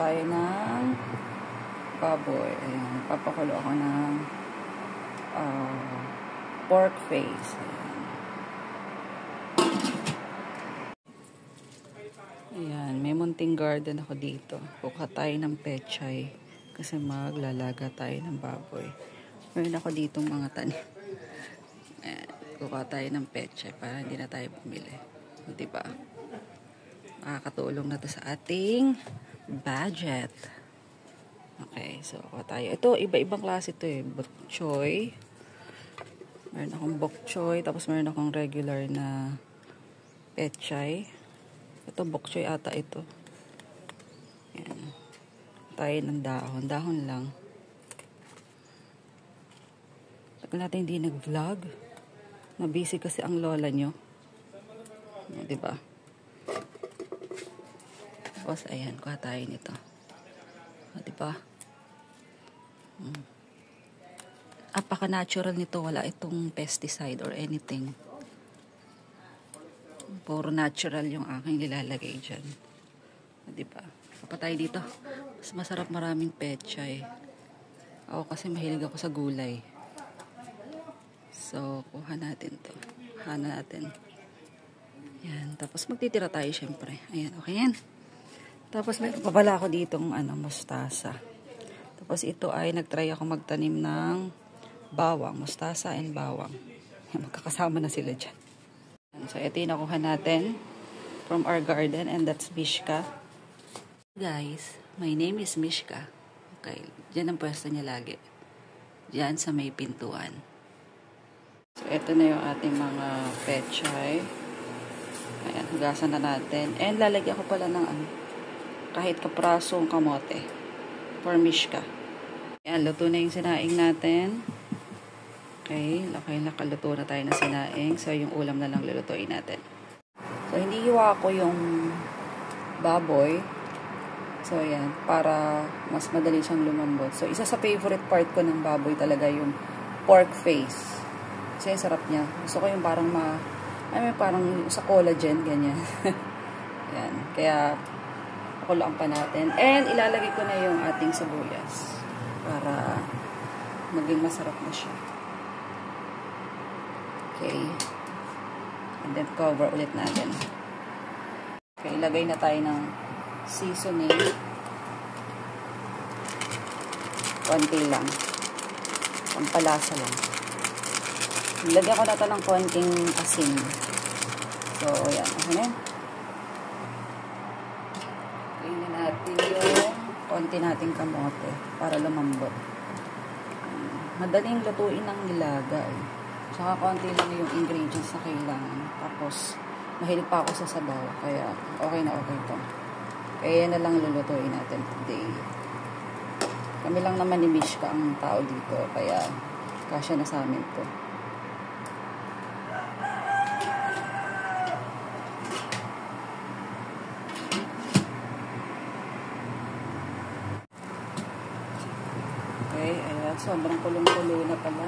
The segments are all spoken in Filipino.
tayo ng baboy. Ayan, papakulo ako ng pork face. Ayan, may munting garden ako dito. Kukuha tayo ng pechay kasi maglalaga tayo ng baboy. Meron ako ditong mga tanim. Ayan, kukuha tayo ng pechay para hindi na tayo bumili. Diba? Makakatulong na to sa ating budget. Okay, so kuha tayo. Ito, iba-ibang klase ito eh. Bok choy. Meron akong bok choy. Tapos meron akong regular na pechay. Ito, bok choy ata ito. Yan. Tayo ng dahon. Dahon lang. Tagal natin hindi nag-vlog. Nabusy kasi ang lola nyo. Diba? Tapos, ayan. Kuha tayo nito. Diba? Apaka-natural nito. Wala itong pesticide or anything. Puro natural yung aking nilalagay dyan. Diba? Kapatay dito. Mas masarap maraming pechay. Ako kasi mahilig ako sa gulay. So, kuha natin to. Hana natin. Yan. Tapos magtitira tayo syempre. Ayan. Okay yan. Tapos may papala ako ditong mustasa. Tapos ito ay nagtry ako magtanim ng bawang. Mustasa and bawang. Magkakasama na sila dyan. So, ito yung nakuha natin from our garden and that's Mishka. Guys, my name is Mishka. Okay, dyan ang pwesto niya lagi. Dyan sa may pintuan. So, ito na yung ating mga pechay. Ayan, hugasan na natin. And lalagyan ko pala ng kahit kaprasong kamote for Mishka. Ayan, luto na yung sinaing natin. Okay, nakaluto na tayo ng sinaing. So, yung ulam na lang lulutuin natin. So, hindi hiwa ko yung baboy. So, ayan, para mas madali siyang lumambot. So, isa sa favorite part ko ng baboy talaga yung pork face. Kasi yung sarap niya. Gusto ko yung parang parang sa collagen, ganyan. Ayan, kaya pakulaan pa natin. And, ilalagay ko na yung ating sibuyas para maging masarap na siya. Okay. And then cover ulit natin. Okay, ilagay na tayo ng seasoning. Konti lang. Pampalasa lang. Ilagyan ko na ito ng konting asin. So, yan. Okay na. Kainin natin yung konti nating kamote para lumambot. Madaling lutuin ng nilaga eh. Saka konti lang yung ingredients na kailangan. Tapos, mahilig pa ako sa sabaw. Kaya, okay na okay ito. Kaya yan na lang lulutuin natin today. Kami lang naman ni Mishka ang tao dito. Kaya, kasya na sa amin to. Okay, ayan. Sobrang kulong-kulo na pala.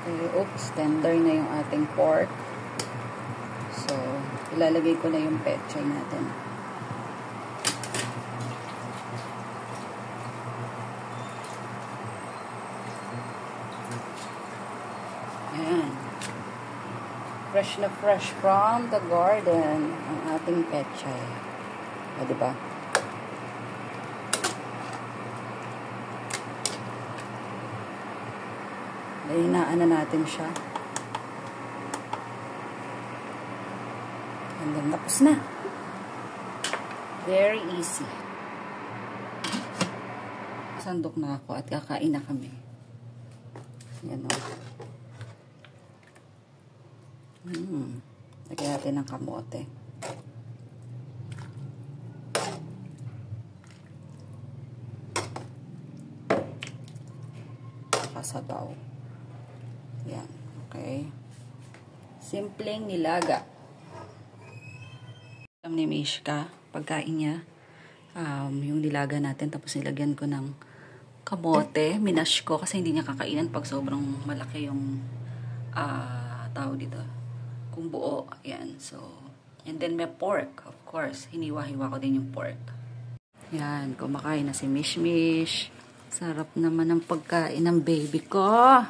Okay, oops, tender na yung ating pork. So, ilalagay ko na yung pechay natin. Ayan. Fresh na fresh from the garden ang ating pechay. O, diba? Hinaan na natin siya. And then, tapos na. Very easy. Sandok na ako at kakain na kami. Yan o. Lagyan natin ng kamote. Kasabaw. Yan. Okay. Simpleng nilaga. Alam ni Mishka, pagkain niya, yung nilaga natin, tapos nilagyan ko ng kamote. Minash ko kasi hindi niya kakainan pag sobrang malaki yung tao dito. Kung buo. Ayan. So, And then may pork, of course. Hiniwa-hiwa ko din yung pork. Yan, kumakain na si Mishmish. Sarap naman ng pagkain ng baby ko.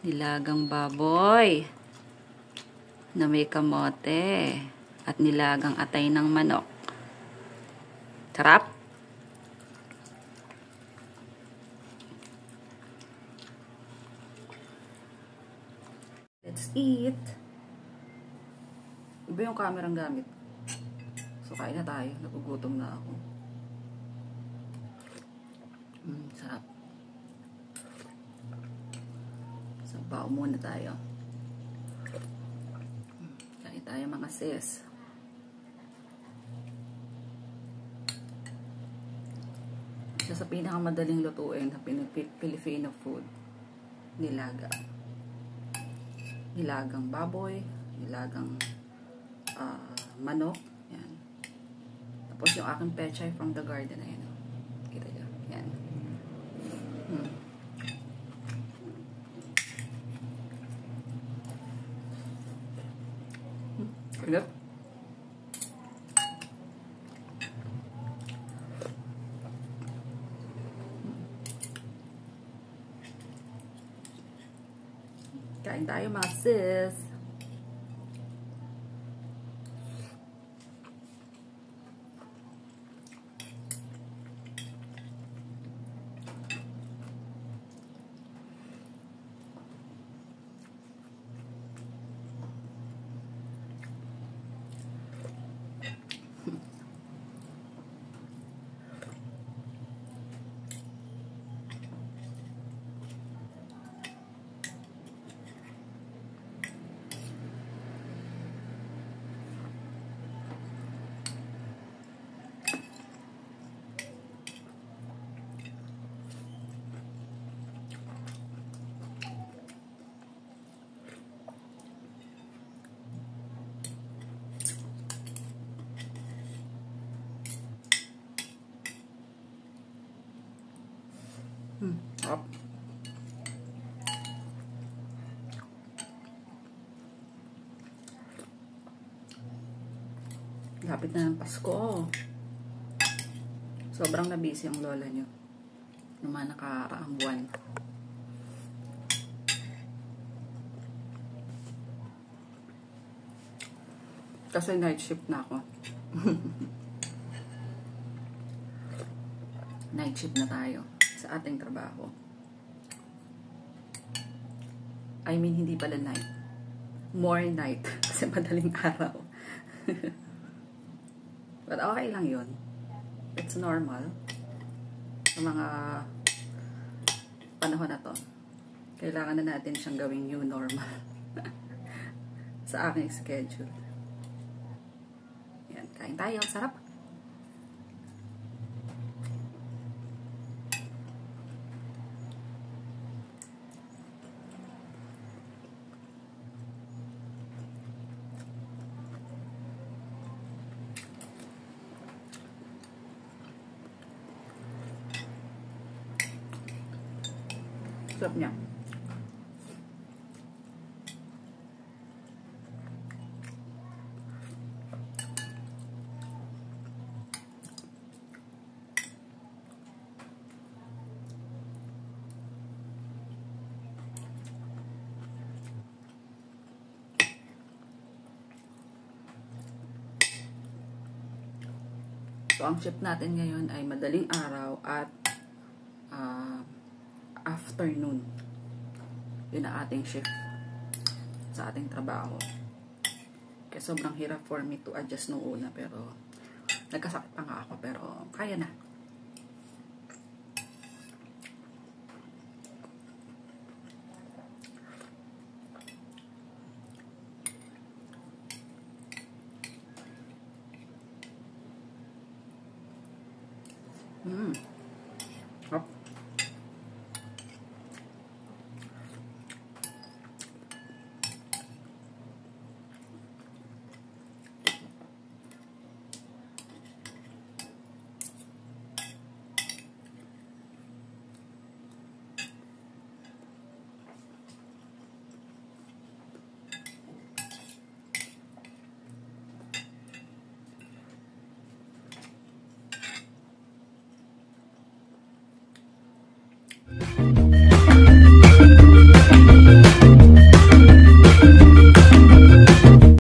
Nilagang baboy na may kamote at nilagang atay ng manok. Sarap. Let's eat. Iba yung kamerang gamit. So, kain na tayo. Nagugutom na ako. Sarap. Sabaw muna tayo. Kain tayo mga sis. Isa sa pinakamadaling lutuin na Filipino food. Nilaga. Nilagang baboy. Nilagang manok. Yan. Tapos yung aking pechay from the garden. Ayan. Kita nyo. Yan. Sarap. Kain tayo mga sis. Up. Lapit na ng Pasko. Sobrang nabisi ang lola nyo. Yung mga nakaraang buwan. Kasi night shift na ako. Night shift na tayo sa ating trabaho. I mean, hindi pala night. More night. Kasi madaling araw. But okay lang yun. It's normal. Sa mga panahon na to. Kailangan na natin siyang gawing new normal. Sa aking schedule. Yan. Kain tayo. Sarap. Sarap niya. So, ang shift natin ngayon ay madaling araw at afternoon. Yun ang ating shift sa ating trabaho. Kaya sobrang hirap for me to adjust noong una, pero nagkasakit pa nga ako, pero kaya na.